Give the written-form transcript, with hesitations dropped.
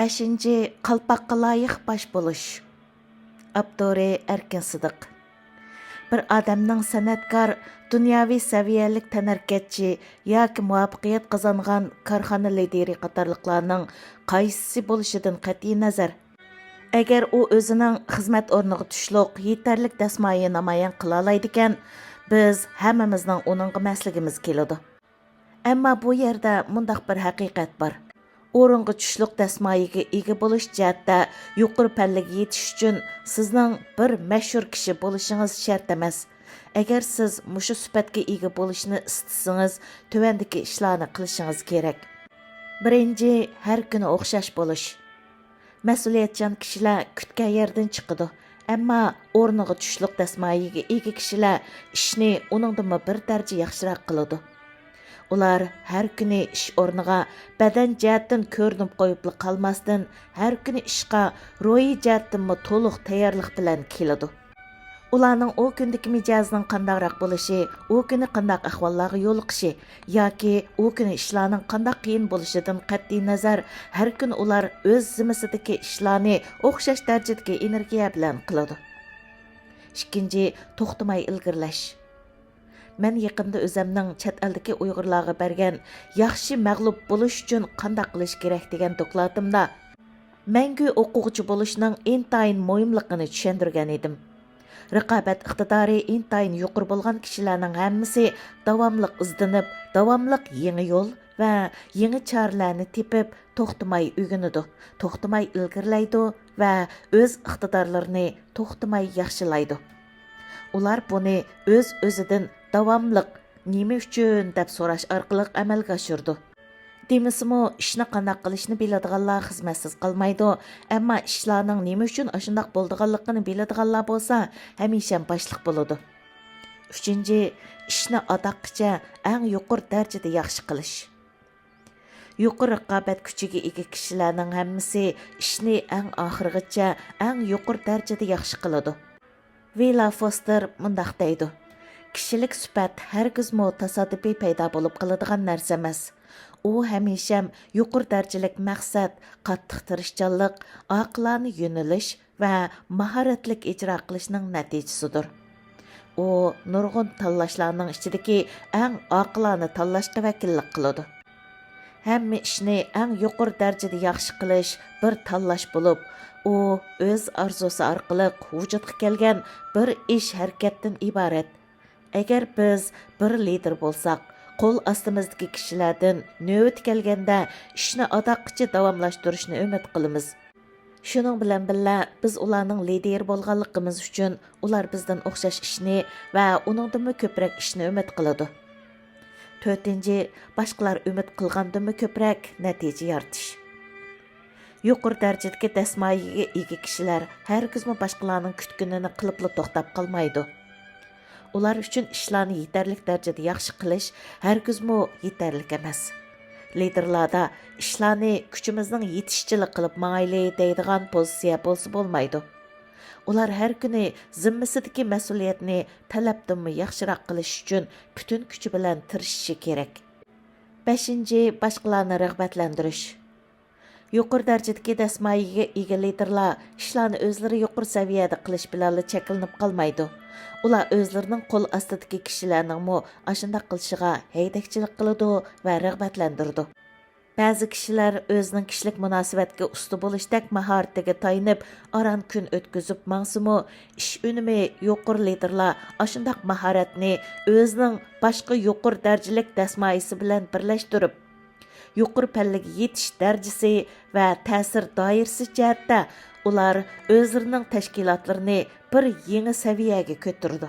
5. Qalpaqqa loyiq bosh bo'lish. Abduri Erkin Sidiq. Bir odamning san'atkor, dunyoviy saviyalik tanarkatchi yoki muvaffaqiyat qozongan korxona lideri qatorliqlarning qaysisi bo'lishidan qat'iy nazar, agar u o'zining xizmat o'rniga tushliq, yetarlik dasmoyi namoyon qila oladi ekan, biz hammamizning uningga masligimiz keladi. Ammo bu yerda mundaq bir haqiqat bor. O'ringa tushliq dasmoyiga ega bo'lish jihatda yuqori pallaga yetish uchun sizning bir mashhur kishi bo'lishingiz shart emas. Agar siz mushu sifatga ega bo'lishni istasangiz, tuvandagi ishlarni qilishingiz kerak. Birinchi, har kuni o'xshash bo'lish. Mas'uliyatchan kishilar kutgan yerdan chiqadi. Ammo o'rniga tushliq dasmoyiga ega kishilar ishni uningdan bir daraja yaxshiroq qiladi. Ular har kuni ish o'rniga badan jihatdan ko'rinib qo'yib qolmasdan, har kuni ishga ro'yi jihatdan to'liq tayyorlik bilan keladi. Ularning u kundagi mijozining qandaqroq bo'lishi, u kuni qandaq ahvollarga yo'liqishi yoki u kuni ishlarning qandaq qiyin bo'lishidan qat'iy nazar, har kuni ular o'z zimmasidagi ishlarni o'xshash darajadagi energiya bilan qiladi. Ikkinchi, to'xtamay ilgirlash. Men yaqında o'zimning chet eldagi Uyg'urlarga bergan yaxshi mag'lub bo'lish uchun qanday qilish kerak degan dokladimda mangu o'quvchi bo'lishning intayin muhimligini tushuntirgan edim. Raqobat iqtidori intayin yuqori bo'lgan kishilarning hammasi davomliq izlanib, davomliq yangi yo'l va yangi choralarni tepib, to'xtamay o'rganadi, to'xtamay ilgirlaydi va o'z iqtidorlarini to'xtamay yaxshilaydi. Ular buni o'z-o'zidan davomliq nima uchun deb so'rash orqali amalga oshirdi. Demisimi, ishni qanday qilishni biladiganlar xizmatsiz qolmaydi, ammo ishlarning nima uchun shunday bo'lganligini biladiganlar bo'lsa, hamisha boshliq bo'ladi. 3. Ishni adoqqicha eng yuqori darajada yaxshi qilish. Yuqori raqobat kuchiga ega kishilarning hammasi ishni eng oxirigacha eng yuqori darajada yaxshi qiladi. Villa Foster mundaq deydi: kishilik sifat hargizmo tasodifiy paydo bo'lib qoladigan narsa emas. U hamisha yuqori darajalik maqsad, qattiq tirishchanlik, oqilona yo'nalish va mahoratlik ijro qilishning natijasidir. U nurg'un tanlashlarning ichidagi eng oqilona tanlashga vakillik qiladi. Hamma ishni eng yuqori darajada yaxshi qilish bir tanlash bo'lib, u o'z orzusi orqali vujudga kelgan bir ish harakatdan iborat. Agar biz bir lider bo'lsak, qo'l ostimizdagi kishilardan navbat kelganda ishni adoqqicha davomlashtirishni umid qilamiz. Shuning bilan birga biz ularning lider bo'lganligimiz uchun ular bizdan o'xshash ishni va uningdan ko'proq ishni umid qiladi. 4. Boshqalar umid qilgandan ko'proq natija yaratish. Yuqori darajadagi dasmoyiga ega kishilar hargizmi boshqalarning kutganini qilib to'xtab qolmaydi. Ular uchun ishlarni yetarlik darajada yaxshi qilish hargizmi yetarlik emas. Liderlarda ishlarni kuchimizning yetishchilik qilib mangayli deydigan pozitsiya bo'lsa bo'lmaydi. Ular har kuni zimmasidagi mas'uliyatni talabdan yaxshiroq qilish uchun butun kuchi bilan tirishishi kerak. 5. Boshqalarni rag'batlantirish. Yuqori darajadagi dasmoyiga ega liderlar ishlarni o'zlari yuqori saviyada qilish bilan cheklanib qolmaydi. Ular o'zlarining qo'l ostidagi kishilarning ashunday qilishiga haydakchilik qiladi va rag'batlantiradi. Ba'zi kishilar o'zining kishilik munosabatga usta bo'lishdek mahoratiga tayanib, aran kun o'tkazib mangsimi, ish unumi yuqori liderlar ashunday mahoratni o'zining boshqa yuqori darajalik dasmoyisi bilan birlashtirib, yuqori pallaga yetish darajasi va ta'sir doirasi jihatda ular o'zlarining tashkilotlarini bir yangi saviyaga ko'tardi.